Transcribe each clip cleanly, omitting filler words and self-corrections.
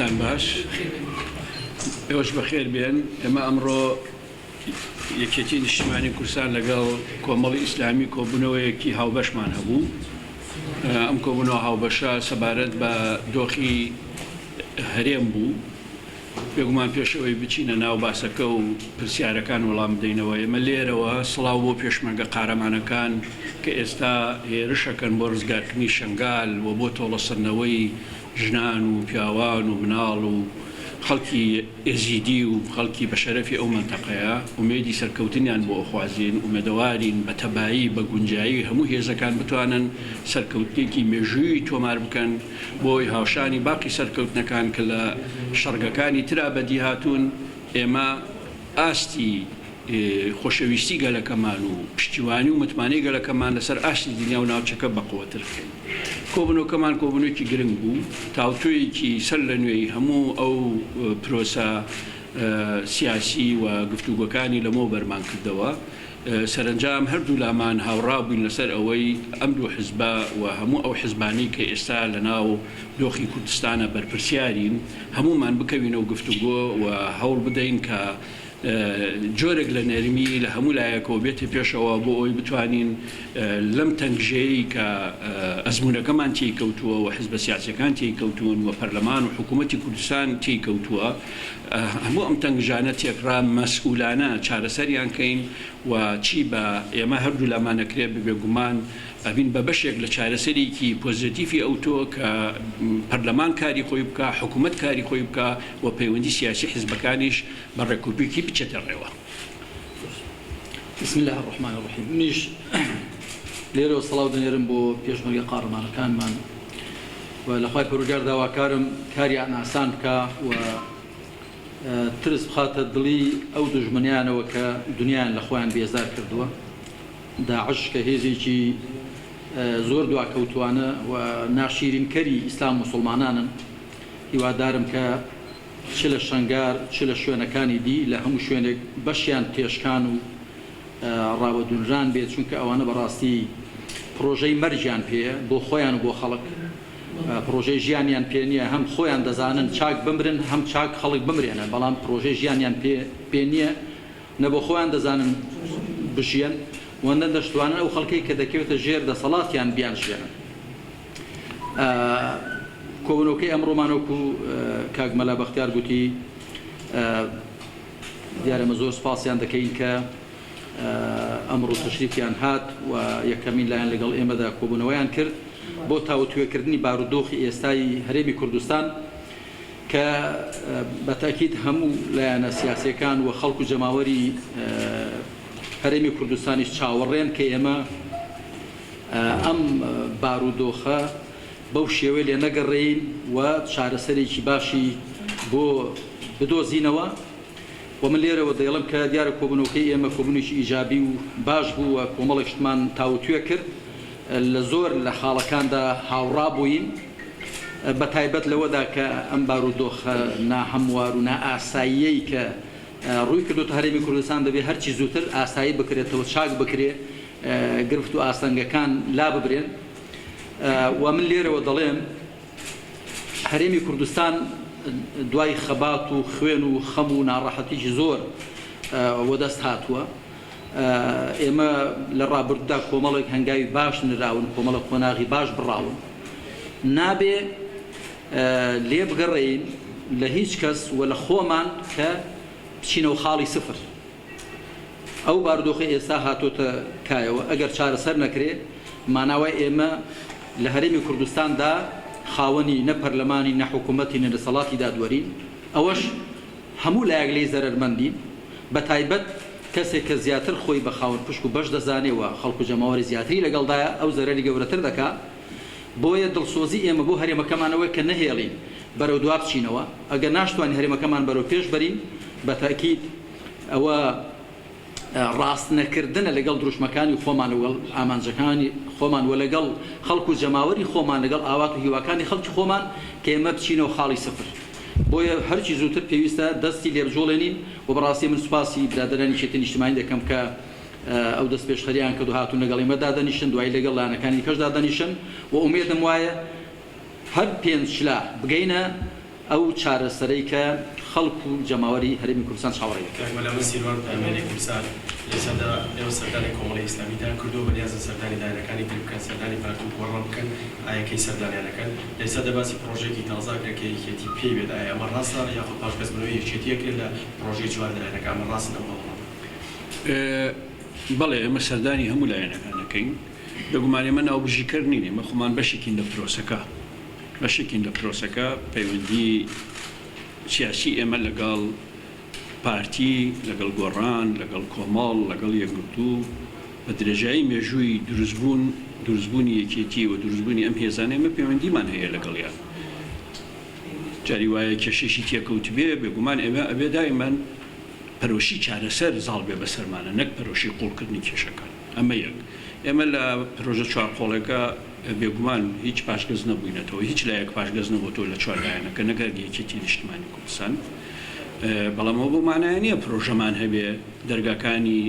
روشتان باش ئێوەش بەخێر بێن. ئێمە ئەمڕۆ یەکێتی نیشتیمانی کوردستان لەگەڵ کۆمەڵی ئیسلامی کۆبوونەوەیەکی هاوبەشمان هەبوو. ئەم کۆبوونەوە هاوبەشە سەبارەت بە دۆخی هەرێم بوو. بێگومان پێشەوەی بچینە ناو باسەکە و پرسیارەکان وەڵام بدەینەوە. ئێمە لێرەوە سڵاو بۆ پێشمەرگە قارەمانەکان کە ئێستا هێرشەکەن بۆ ڕزگارکردنی شنگال و بۆ تۆڵەسەرنەوەی ژنان و پیاوان و مناڵ و خەڵکی ئێزیدی و خەڵکی بە شەرەفی ئەو منتەقەیە ئومێدی سەرکەوتنیان بۆ ئەخوازیین ومێدەوارین بە تەبایی بە گونجایی هەموو هێزەکان بتوانن سەرکەوتێکی مێژووی تۆمار بکەن بۆی هاوشانی باقی سەرکەوتنەکان کە لە شەڕگەکانی ترا بەدی هاتوون. ئێمە ئاستی خۆشەویستی گەلەکەمان و پشتیوانی و متمانەی گەلەکەمان لەسەر ئاشتی دنیا و ناوچەکە بەقووەتر بکەین. کۆبوونەوەکەمان کۆبوونەوەکی گرنگ بوو، تاوتوێکی سەر لە نوێی هەموو ئەو پرۆسە سیاسی و گفتوگۆکانی لەمەوە بەرمان کردەوە. سەرنجام هەردوو لامان هاوڕابووین لەسەر ئەوەی ئەم دوو حزبە و هەموو ئەو حزبانی کە ئێستا لە ناو دۆخی کوردستانە بەرپرسیارین هەمومان بکەوینە و گفتوگۆ و هەوڵ بدەین کە جۆرێک لە نەرمی لە هەموو لایەکەوە بێتە پێشەوە بۆ ئەوی بتوانین لەم تەنگژەیەی کە ئەزمونونەکەمان تێی کەوتووە و حزبە سیاسەکان تێی کەوتون و پەرلەمان و حکوومەتی کوردستان تێی کەوتووە هەموو ئەم تەنگژانە تێکرا مەسئولانە چارەسەریان کەین و چی بە ئێمە هەردوو لامانەکرێ ببێگومان ئەبین بە بەشێک لە چارەسەرێکی پۆزیتیفی ئەو تۆ کە پەرلەمان کاری خۆی بکە، حکوومەت کاری خۆی بکە و پەیوەندی سیاسی حزبەکانیش بە ڕێکوپێکی بچێتە ڕێوە. بسم الله الرحمن الرحیم. منیش لێرەوە سەڵاو دەنێرم بۆ پێشمەرگە قارەمانەکانمان و لەخوای پەروەردگار داواکارم کاریان ئاسان بکە و ترس بخاتە دڵی ئەو دوژمنیانەوە کە دنیایان لە خۆیان بێزار کردووە. داعش کە هێزێکی زۆر دواکەوتوانە و ناشیرینکەری ئیسلام مسلمانانن، هیوادارم کە چ لە شنگار چ لە شوێنەکانی دی لە هەموو شوێنێک بەشیان تێشکان و ڕاوەدونران بێت، چونکە ئەوانە بەڕاستی پرۆژەی مەرجیان پێیە بۆ خۆیان و بۆ خەڵک، پرۆژەی ژیانیان پێ نییە، هەم خۆیان دەزانن چاک بمرن هەم چاک خەڵک بمرێنە، بەڵام پرۆژەی ژیانیان پێ نییە، نە بۆ خۆیان دەزانن بژیان وەندە دەشتوانن ئەو خەڵکەی کە دەکەوێتە ژێر دەسەڵاتیان بیان ژێنن. کۆبوونەوەکەی ئەمڕۆمانۆکو کاک مەلا بەختیار گوتی دیارەمە زۆر سپاسیان دەکەین کە ئەمڕۆ تشریفیان هات و یەکەمین لایەن لەگەڵ ئێمەدا کۆبوونەوەیان کرد بۆ تاوتوێکردنی بارودۆخی ئێستای هەرێمی کوردستان کە بەتاکید هەموو لایەنە سیاسیەکان و خەڵک و جەماوەری هەرێمی کوردستانیش چاوەڕێن کە ئێمە ئەم بارودۆخە بەو شێوەیە لێ نەگەڕێین و چارەسەرێکی باشی بۆ بدۆزینەوە. و من لێرەوە دەیڵم کە دیارە کۆبوونەوەکەی ئێمە کۆبوونێکی ئیجابی و باش بوو و کۆمەڵێکشتمان تاوتوێ کرد، لە زۆر لە خاڵەکاندا هاوڕا بووین، بە تایبەت لەوەدا کە ئەم بارودۆخە ناهەموار و نائاساییەی کە ڕووی کردوتە هەرێمی کوردستان دەبێت هەرچی زووتر ئاسایی بکرێتەوە، چاک بکرێ، گرفت و ئاستەنگەکان لا ببرێن. و من لێرەوە دەڵێم هەرێمی کوردستان دوای خەبات و خوێن و خەم و ناڕەحەتیی زۆر وەدەست هاتووە. ئێمە لە ڕابردوودا کۆمەڵێک هەنگاوی باش نراون، کۆمەڵە قۆناغی باش بڕاون، نابێ لێ بگەڕێین لە هیچ کەس و لە خۆمان کە بچینەوە خاڵی سفر. ئەو بارودۆخی ئێستا هاتۆتە کایەوە، ئەگەر چارەسەر نەکرێ ماناوای ئێمە لە هەرێمی کوردستاندا خاوەنی نە پەرلەمانی نە حکوومەتی نە دەسەڵاتی دادوەرین، ئەوەش هەموو لایەک لێی زەرەرمەندین، بە تایبەت کەسێک کە زیاتر خۆی بە خاوەن پشک و بەش دەزانێەوە خەڵک و جەماوەری زیاتری لەگەڵدایە ئەو زەرەری گەورەتر دەکات. بۆیە دڵسۆزی ئێمە بۆ هەرێمەکەمانەوەی کە نەهێڵین بەرەو دواب بچینەوە، ئەگەر ناشتوانین هەرێمەکەمان بەرەو پێش بەرین بە تاکید ئەوە ڕاست نەکردنە لەگەڵ دروشمەکانی خۆمان لەگەڵ ئامانجەکانی خۆمان و لەگەڵ خەڵک و جەماوەری خۆمان لەگەڵ ئاوات و هیواکانی خەڵکی خۆمان کە ئێمە بچینەوە خاڵی سفر. بۆیە هەرچی زووتر پێویستە دەستی لێبژۆڵێنین و بەڕاستی من سوپاسی برادەرانی شێتی نیشتیمانی دەکەم کە ئەو دەست پێشخەریان کە هاتوون لەگەڵ ئێمە دادەنیشن، دوای لەگەڵ لایەنەکانی کەش دادەنیشن و ئومێدم وایە هەر پێنج شلا بگەینە ئەو چارەسەرەی کە خەڵک و جەماوەری هەرێمی کوردستان چاوەڕێ دەکات. مەلەوە سیروان پەیمانی کوردستان لەسەردا ئێوە سەردانی کۆمەڵی ئیسلامیدا کردو بەنیازە سەردانی دایرەکانی تر بکەن سەردانی پارتی و گۆڕان بکەن ئایەکەی سەردانیانەکەن لەسا دەباسی پرۆژێکی تازاکرێکی یەکێتی پێی بێت ئایا ئەمە ڕاستە یاخود پاشکەسبنەوەی یەکێتیەکرێت لە پرۆژەی چوار لایەنەکە ئەمە ڕاستن ئەو هەڵەڵە بەڵێ ئەمە سەردانی هەموو لایەنەکانەکەین بەگومانی ئێمە ناوبژیکرد نین ئێمە خۆمان بەشێکین لە پرۆسەکە بەشێکین لە پرۆسەکە پەیوەندی سیاسی ئێمە لەگەڵ پارتی لەگەڵ گۆڕان لەگەڵ کۆمەڵ لەگەڵ یەکگرتوو بە درێژایی مێژووی دروستبوونی یەکێتی و دروستبوونی ئەم هێزانە ئێمە پەیوەندیمان هەیە لەگەڵیان جاری وایە کێشەشی تێکەوت بێ بێگومان ئێمە ئەبێ دایمان پەرۆشی چارەسەر زاڵ بێ بەسەرمانە نەک پەرۆشی قوڵکردنی کێشەکان ئەمە یەک ئێمە لە پرۆژە چوارقۆڵەکە بێگومان هیچ پاشگەز نەبووینەتەوە هیچ لایەک پاشگەز نەبووەوە لە چوار لایەنەکە نەگەر یەکێتی نیشتمانی کوردستان بەڵام ئەوە بۆ مانایە نییە پرۆژەمان هەبێ دەرگاکانی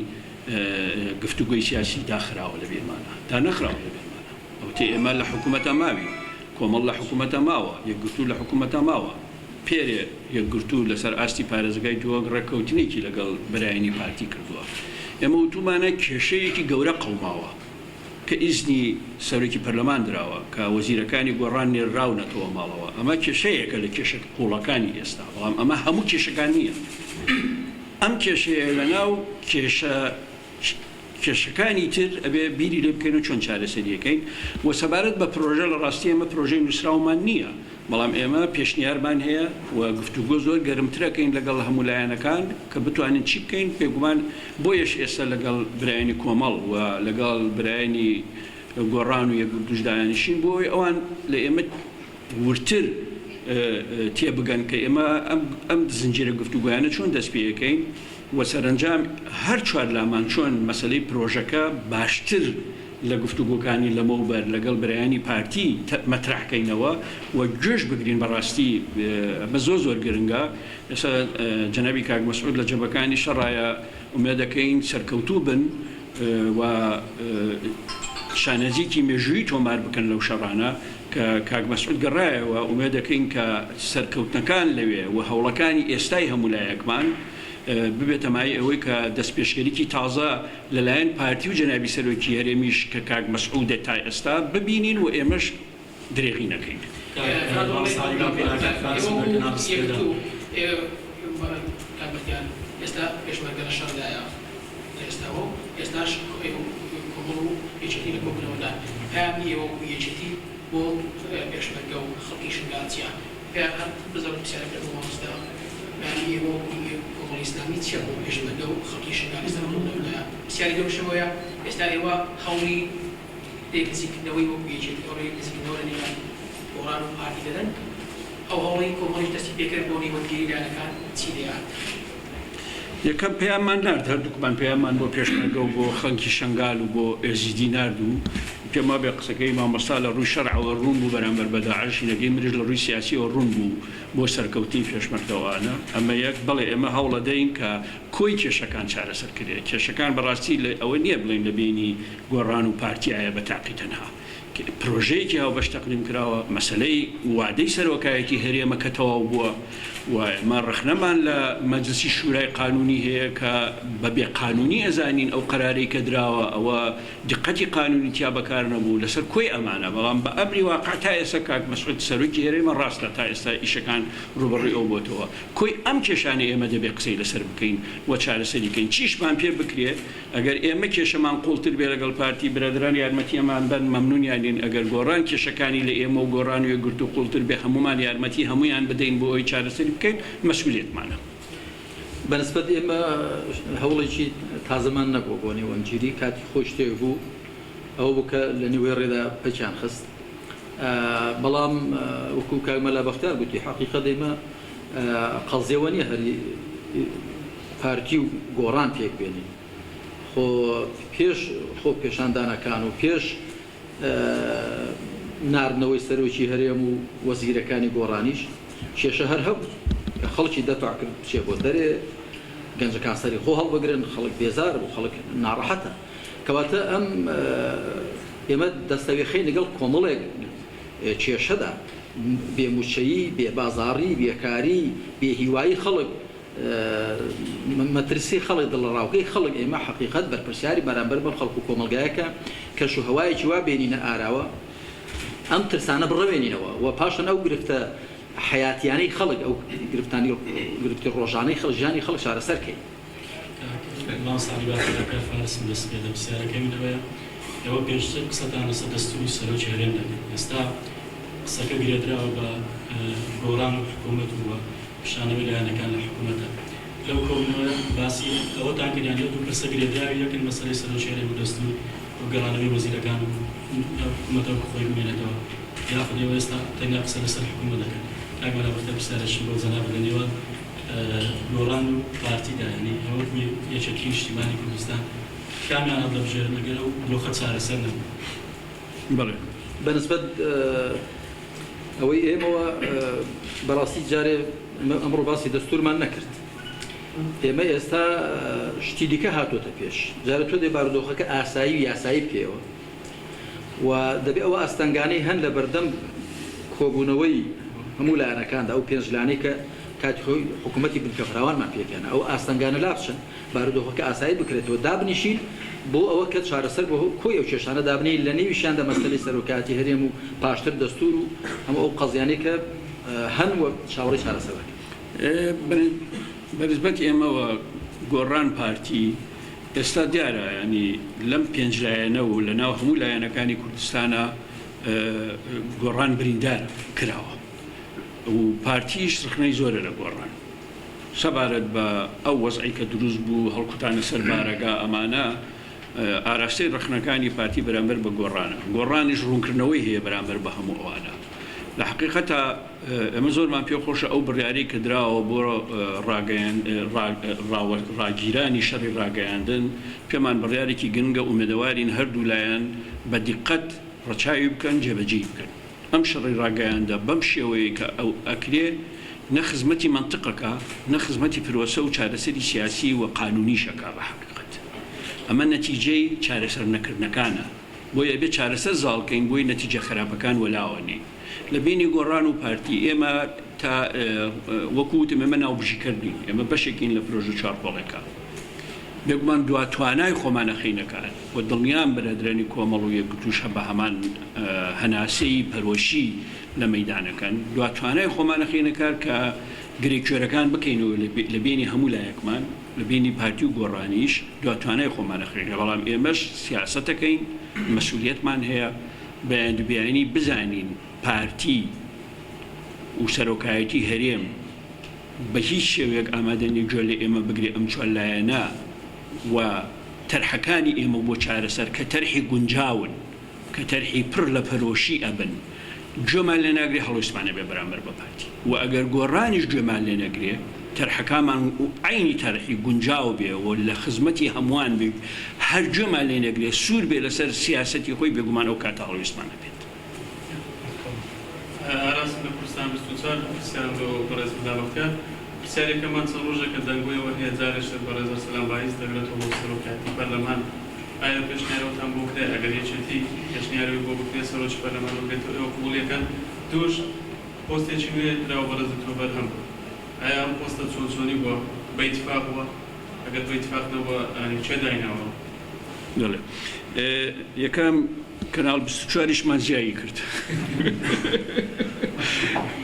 گفتوگۆی سیاسی داخراوە لە بێمانە تا نەخراوە لە بێمانە ئەو تێ ئێمە لە حکوومەتە ماوی کۆمەڵ لە حکوومەتە ماوە یەکگرتوو لە حکوومەتە ماوە پێرێ یەکگرتوو لەسەر ئاستی پارێزگای دووەک ڕێککەوتنێکی لەگەڵ بەرایانی پارتی کردووە ئێمە وتومانە کێشەیەکی گەورە قەوماوە کە ئیزنی سەرۆکی پەرلەمان دراوە کە وەزیرەکانی گۆڕان نێراونەتەوە ماڵەوە ئەمە کێشەیەکە لە کێشە قوڵەکانی ئێستا بەڵام ئەمە هەموو کێشەکان نییە ئەم کێشەیە لەناو کێشەکانی تر ئەبێ بیری لێ بکەین و چۆن چارەسەریەکەین و سەبارەت بە پرۆژە لە ڕاستی ئێمە پرۆژەی نووسراومان نییە بەڵام ئێمە پێشنیارمان هەیە و گفتوگۆ زۆر گەرمترەکەین لەگەڵ هەموو لایەنەکان کە بتوانین چی بکەین پێگومان بۆیەش ئێستا لەگەڵ برایانی کۆمەڵ و لەگەڵ برایانی گۆڕان و یەکگرتوشدانیشین بۆی ئەوان لە ئێمە ورتر تێبگەن کە ئێمە ئەم زنجیرە گفتوگویانە چۆن دەست پێەکەین و سەرنجام هەر چوار لامان چۆن مەسلەی پرۆژەکە باشتر لە گفتوگۆکانی لەمەوبەر لەگەڵ برایانی پارتی مەترحکەینەوە و گوێش بگرین بەڕاستی بە زۆر گرنگە ئێستا جەنابی کاک مەسعود لە جەبەکانی شەڕایە ئومێد دەکەین سەرکەوتوو بن و شانەزیکی مێژووی تۆمار بکەن لەو شەڕانە کە کاک مەسعود گەڕایەوە ئومێد دەکەین کە سەرکەوتنەکان لەوێ و هەوڵەکانی ئێستای هەموو لایەکمان ببێتە مای ئەوەی کە دەستپێشکەریکی تازە لەلایەن پارتی و جەنابی سەرۆکی هەرێمیش کە کاک مەسعودە تا ئێستا ببینین و ئێمەش درێغی نەکەین. ئێستا پێشمەرگە لە شەڕدایە ئێستاەوە ئێستاش کۆمەڵ و یەکێتی لە کۆبوونەوەدا پامی ئێوە و یەکێتی بۆ پێشمەرگە و خەڵکی شنگاتیا هەر بزەر پرسیارەکە بۆ مامۆستا پامی ئێوە کۆمەڵی ئیسلامی چیە بۆ پێشمەرگە و خەڵکی شنگاتستان کۆبوونەوەدایە پرسیاری لەوشەوەیە ئێستا ئێوە هەوڵی نزیکردنەوەی وەکو یەکێتی هەوڵی نزیکردنەوە لە نێوان گۆڕان و پارتی دەدەن ئەو هەوڵی کۆمەڵیش دەستی پێکرد بۆ نێوەندگیری لایەنەکان چی دەیان یەکەم پێیانمان نرد هەردووکمان پێیانمان بۆ پێشمەرگە و بۆ خەڵکی شنگال و بۆ ئێزیدی نرد و پێما بێ قسەکەی مامۆستا لە ڕووی شەرعەوە ڕوون بوو بەرامبەر بە داعش نەگەی مریش لە ڕووی سیاسیەوە ڕوون بوو بۆ سەرکەوتنی پێشمەرگەوانە ئەمە یەک بەڵێ ئێمە هەوڵە دەین کە کۆی کێشەکان چارەسەر کرێت کێشەکان بەڕاستی ئەوە نییە بڵین لە بینی گۆڕان و پارتیایە بە تاقی تەنها پرۆژەیەکی هاو بەش تەقدیم کراوە مەسلەی وادەی سەرۆکایەتی هەرێمە کە تەواو بووە و ئێمە ڕخنەمان لە مەجلسی شورای قانونی هەیە کە بەبێ قانونی ئەزانین ئەو قەرارەی کە دراوە ئەوە دقەتی قانونی تیا بەکار نەبوو لەسەر کۆی ئەمانە بەڵام بە ئەمری واقع تا ئێستا کاک مەسعود سەرۆکی هەرێمە ڕاستە تا ئێستا ئیشەکان ڕوبەڕووی ئەو بۆتەوە کۆی ئەم کێشانە ئێمە دەبێ قسەی لەسەر بکەین و چارەسەریکەین چیشمان پێ بکرێت ئەگەر ئێمە کێشەمان قوڵتر بێ لەگەڵ پارتی برادران یارمەتیەمان بەن مەمنونیانین ئەگەر گۆڕان کێشەکانی لە ئێمە و گۆڕان و یەکگرت و قوڵتر بێ هەمومان یارمەتی هەمویان بدەین بۆ ئەوی چارەسەری بکەین مەسئولیتمانە. بەنسبەت ئێمە هەوڵێکی تازەمان نەبووە بۆ نێوەنگیری کاتی خۆش تێ بوو ئەو بکە لە نێوەی ڕێدا پەچیان خست بەڵام وەکو کاگمەلا بەختیار گوتی حەقیقەت ئێمە قەزیەوە نییە هەری پارتی و گۆڕان پێک بێنین پێش خۆ پێشاندانەکان و پێش ناردنەوەی سەرۆکی هەرێم و وەزیرەکانی گۆڕانیش کێشە هەر هەبوو خەڵکی دەتوع کرد بچێ بۆ دەرێ گەنجەکان سەری خۆ هەڵبگرن خەڵک بێزار و خەڵک ناڕەحەتە کەواتە ئەم ئێمە دەستەوێخەی لەگەڵ کۆمەڵێک کێشەدا بێموچەیی بێبازاڕی بێکاری بێهیوایی خەڵک مەترسی خەڵک دڵڕاوکەی خەڵک ئێمە حقیقەت بەرپرسیاری بەرامبەر بەم خەڵک و کۆمەلگایەکە کەش و هەوایەکی وا بێنینە ئاراوە ئەم ترسانە بڕەوێنینەوە و پاشان ئەو گرفتە حیاتیانەی خەڵک ئەو گرفتی ڕۆژانەی ژیانی خەڵک چارەسەرکەی ماسانی باکە فارسم دەست پێ دەپرسیارەکەی منەوەیە ئەوە پێشتر قسەتان لەسەر دەستوری سەرۆکی هەرێم دەبێت ئێستا قسەکە گرێدراوە بە گۆڕان و حکوومەت و پیشانەوەی لایەنەکان لە حکوومەتە لەو کۆبنەوە باسی ئەوەتان کردیان لە دوو پرسە گرێدراوی یەکن مەسەلەی سەرۆکی هەرێم و دەستور و گەڕانەوەی وەزیرەکان و حکوومەتە خۆی بمێنێتەوە یاخود ئێوە ئێستا تەنیا قسە لەسەر حکوومەت دەکەن کاگمەلا بەتە پرسیارەشم بۆ جەناب بڵێنەوە گۆڕان و پارتیدا یعنی ئەوە یەکێکی نیشتیمانی کوردستان کامیان هەڵدەبژێر لەگەر ئەو دۆخە چارەسەر نەبوو بەڵێ بەنسبەت ئەوەی ئێمەوە بەڕاستی جارێ ئەمڕۆ باسی دەستورمان نەکرد ئێمە ئێستا شتی دیکە هاتوۆتە پێش جارە تۆ دێ بارودۆخەکە ئاسایی و یاسایی پێوە و دەبێ ئەوە ئاستەنگانەی هەن لە بەردەم کۆبوونەوەی هەموو لایەنەکاندا ئەو پێنج لانەی کە کاتی خۆی حکوومەتی بنکەفراوانمان پێکەنە ئەو ئاستەنگانە لابچن بارودۆخەکە ئاسایی بکرێتەوە دابنیشین بۆ ئەوە کە چارەسەر بۆ کۆی ئەو کێشانە دابنی لە نێویشیاندا مەسەلەی سەرۆکاتی هەرێم و پاشتر دەستور و هەموو ئەو قەزیانەی کە هەن وە چاوەڕێی چارەسەرەکە بەنسبەت ئێمەوە گۆڕان پارتی ئێستا دیارە ینی لەم پێنج لایەنە و لە ناو هەموو لایەنەکانی کوردستانە گۆڕان بریندار کراوە و پارتیش ڕخنەی زۆرە لە گۆڕان سەبارەت بە ئەو وەزعی کە دروست بوو هەڵکوتانە سەربارەگا ئەمانە ئاراستەی ڕخنەکانی پارتی بەرامبەر بە گۆڕانە گۆڕانیش ڕوونکردنەوەی هەیە بەرامبەر بە هەموو ئەوانە لە حقیقەتە ئەمە زۆرمان پێ خۆشە ئەو بڕیارەی کە دراوە بۆ ڕاگیرانی شەڕی ڕاگەیاندن پێمان بڕیارێکی گرنگە ئومێدەوارین هەردوو لایەن بە دیقەت ڕەچاوی بکەن جێبەجێ بکەن ئەم شەڕی ڕاگەیاندە بەم شێوەیە کە ئەو ئەکرێ نە خزمەتی منطقەکە نە خزمەتی فرۆسە و چارەسەری سیاسی و قانونی شەکا بە حقیقەت ئەمە نەتیجەی چارەسەر نەکردنەکانە بۆیە بێ چارەسەر زاڵکەین بۆی نەتیجە خراپەکان وەلاوەنی لە بینی گۆڕان و پارتی ئێمە تا وەکوتم ئێمە ناوبژیکردین ئێمە بەشێکین لە پرۆژە چارپۆڵەکە بێگومان دواتوانای خۆمانەخینەکان و دڵنیان بەرەدرێنی کۆمەڵ و یەکگرتووشە بە هەمان هەناسەی پەرۆشی لە مەیدانەکەن دواتوانای خۆمانەخینەکار کە گرێکوێرەکان بکەینەوە لە بینی هەموو لایەکمان لە بینی پارتی و گۆڕانیش دواتوانای خۆمانەخینەکە بەڵام ئێمەش سیاسەتەکەین مەسئولیەتمان هەیە بەیانی بزانین پارتی و سەرۆکایەتی هەرێم بە هیچ شێوەیەک ئامادەنی گوێ لە ئێمە بگرێ ئەم چوار لایەنە و تەرحەکانی ئێمە بۆ چارەسەر کە تەرحی گونجاون کە تەرحی پڕ لە پەرۆشی ئەبن گوێمان لێ ناگرێ هەڵویستمانە بێ بەرامبەر بە پارتی و ئەگەر گۆڕانیش گوێمان لێ نەگرێ تەرحەکانمان عینی تەرحی گونجاو بێ و لە خزمەتی هەمووان بێ هەر گوێمان لێ نەگرێ سوور بێ لەسەر سیاسەتی خۆی بێگومان ئەو کاتە هەڵویستمانە بێت ئاراست لە کوردستان 24 پرسیارم بۆ بەڕێز بدامەکە پرسیارێکەمان چەند ڕۆژێکە دەنگۆیەوە هەیە جارێش بەڕێزەر سەلام باعیس دەگرێتەوە بۆ سەرۆکاتی پەرلەمان ئایا پێشنیارەوەتان بۆ کرێ ئەگەر یەکێتی پێشنیاری بۆ بکرێ سەرۆکی پەرلەمان بکرێتەوە ئێوە قبوڵیەکەن دووش پۆستێکی نوێ دراوە بەڕێز دکتۆر بەرهەم ئایا ئەم پۆستە چۆنی بووە بە ئیتفاق بووە ئەگەر بە ئیتفاق نەبووە چێ دایناوە بەڵێ یەکەم کەناڵ 24مان زیایی کرد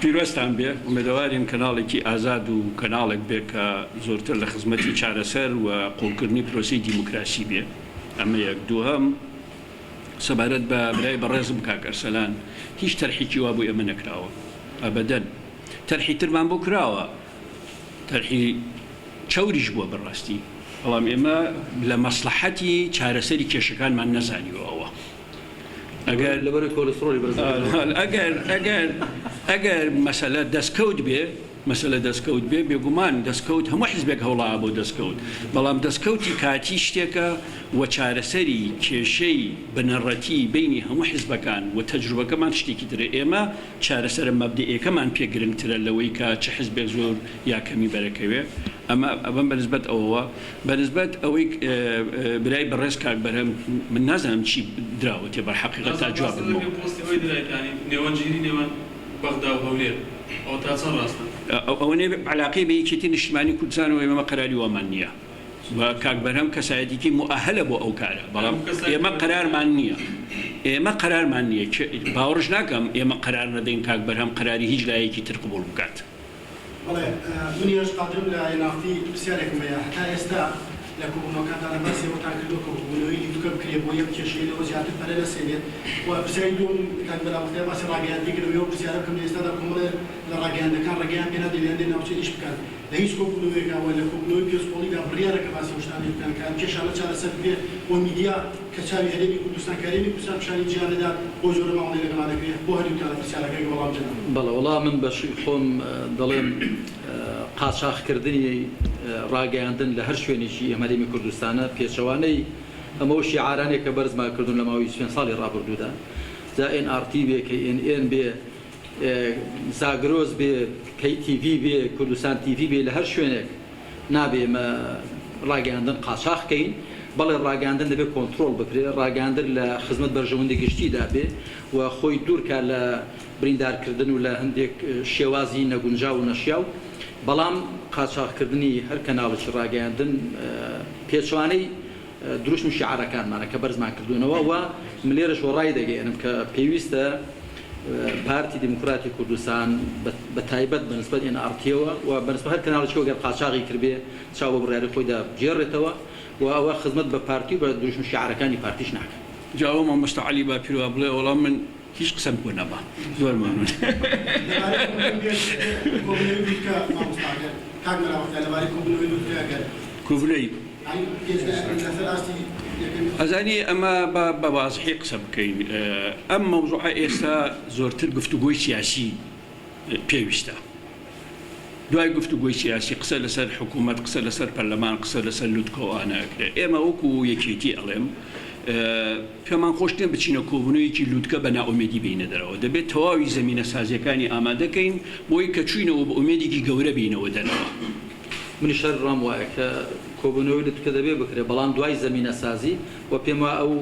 پیرۆستان بێ ئومێدەوارین کەناڵێکی ئازاد و کەناڵێک بێ کە زۆرتر لە خزمەتی چارەسەر و قوڵکردنی پرۆسی دیموکراسی بێ ئەمە یەک دووهەم سەبارەت بە برای بەڕێزم کاک ئەرسەلان هیچ تەرحێکی وا بوو ئێمە نەکراوە ئەبەدەن تەرحی ترمان بۆ کراوە تەرحی چەوریش بووە بەڕاستی بەڵام ئێمە لە مەسلحەتی چارەسەری کێشەکانمان نەزانیوەوە ئەگەر مەسەلە دەستکەوت بێ بێگومان دەستکەوت هەموو حیزبێک هەوڵا بۆ دەستکەوت بەڵام دەستکەوتی کاتی شتێکە و چارەسەری کێشەی بنەڕەتی بینی هەموو حیزبەکان و تەجروبەکەمان شتێکی ترە ئێمە چارەسەرە مەبدئیەکەمان پێ گرنگترە لەوەی کە چه حیزبێک زۆر یاکەمی بەرەکەوێ ئەمە بەنسبەت ئەوەوە بەنسبەت ئەوەی برای بەڕێز کاک بەرهەم من نازانم چی دراوەتێ بەحەقیقەت تا جواب نێوەنگیری نێوان بەغدا و هەولێر ئەو تا چەند ڕاستە ئەوەنێ علاقی بە یەکێتی نیشتیمانی کوردستان و ئێمە قەراری وەمان نییە و کاک بەرهەم کەسایەتێکی مؤهلە بۆ ئەو کارە بەڵام ئێمە قەرارمان نییە قەرارمان نییە باوەڕش ناکەم ئێمە قەرار نەدەین کاک بەرهەم قەراری هیچ لایەکی تر قبوڵ بکات بەڵێ منیش قادرم لە نافتی پرسیارێکم هەیە هەتا ئێستا لە کۆبوونەوەکاندا لە باسی ئەوتان کردو کە بوونەوەی لیدوکە بکرێ بۆ یەک کێشەی لەوە زیاتر پەرە لەسێنێت و پرسیاری دوم کاک بەراوردەیە باسی ڕاگەیاندیکردەوە و پرسیارە بکەم لە ئێستادا کۆمەڵێ لە ڕاگەیاندەکان ڕاگەیان پێ نەدەی لێندێ ناوچە ئیش بکات لە هیچ کۆبوونەوەیەکەوە لە کۆبوونەوەی پێشکۆڵیدا بڕیارەکە باسی ئەو شتانی بکەن کە ئەم کێشانە چارەسەر بێ بۆ میدیا کە چاوی هەرێمی کوردستان کە هەرێمی کوردستان پیشانی جیهانەدا بۆ جۆرە ماوەڵی لەگەڵا دەکرێت بۆ هەردووکان پرسیارەکەی وەڵام جەنا بەڵێ وەڵام من بەشی خۆم دەڵێم قاچاقکردنی ڕاگەیاندن لە هەر شوێنێکی ئەمەریمی کوردستانە پێچەوانەی ئەمەوە شیعارانێک کە بەرزماکردون لە ماوەی 20 ساڵی ڕابردوودا جا NRT بێ KNN بێ زاگرۆز بێ KTV بێ کوردستان TV بێ لە هەر شوێنێک نابێ ڕاگەیاندن قاچاقکەین بەڵێ ڕاگەیاندن دەبێت کۆنتترۆل بکرێت ڕاگەیاندن لە خزمەت بەرژەوەندی گشتیدا بێ و خۆی دوورکە لە بریندارکردن و لە هەندێک شێوازی نەگونجاو و نەشیاو بەڵام قاچاقکردنی هەر کەناڵی ڕاگەیاندن پێچوانەی دروست و شیعارەکانمانە کە بەرزمان کردوونەوە و من لێرەش ڕای دەگەێنم کە پێویستە پارتی دیموکراتی کوردستان بە تایبەت بەنسبەت NRTەوە و بەنسبەت هەر کەناڵێکی گەر قاچاقی کردبێ چاو بە بڕیاری خۆیدا بجێڕێتەوە و ئەوە خزمەت بە پارتی و بە دروست و شیعارەکانی پارتیش ناکەن جاوە مامۆستا عەلی باپیروا بڵێ وەڵام من هیچ قسەم بۆ نەما زۆر مەمنون کوڤلەی ئەزانی ئەمە بە وازحی قسە بکەین ئەم مەوزوعە ئێستا زۆرتر گفتوگۆی سیاسی پێویستە دوای گفتوگۆی سیاسی قسە لەسەر حکوومەت قسە لەسەر پەرلەمان قسە لەسەر لوتکەوانەکرێ ئێمە وەکو یەکێتی ئەڵێم پێمان خۆشتێن بچینە کۆبوونەوەیەکی لوتکە بە ناومێدی بینە دەرەوە دەبێت تەواوی زمینە سازیەکانی ئامادەکەین بۆی کە چوینەوە بە ئومێدێکی گەورە بینەوە دەرەوە منی شەر ڕام وایە کە کۆبوونەوەی لوتکە دەبێ بکرێت بەڵام دوای زمینە سازی و پێم وایە ئەو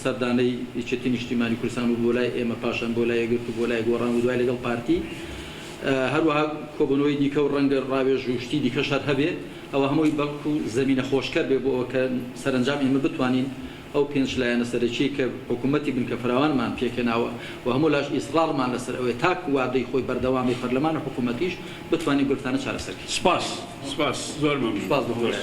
سەردانەی یەکێتی نیشتیمانی کوردستان و بۆ لای ئێمە پاشان بۆ لای یەکگرتو بۆ لای گۆڕان و دوای لەگەڵ پارتی هەروەها کۆبوونەوەی دیکە و ڕەنگە ڕاوێژ و شتی دیکە شەر هەبێ ئەوە هەمووی بەڵکو زمینە خۆشکەر بێ بۆ کە سەرنجام ئێمە بتوانین ئەو پێنج لایەنە سەرەکی کە حکوومەتی بنکە فراوانمان پێکەناوە و هەموو لاش ئیسرارمان لەسەر ئەوەی تاک وادەی خۆی بەردەوامی پەرلەمان و حکوومەتیش بتوانین گرفتانە چارەسەرکەین. سپاس زۆر مەمنون. سپاس بەخۆش.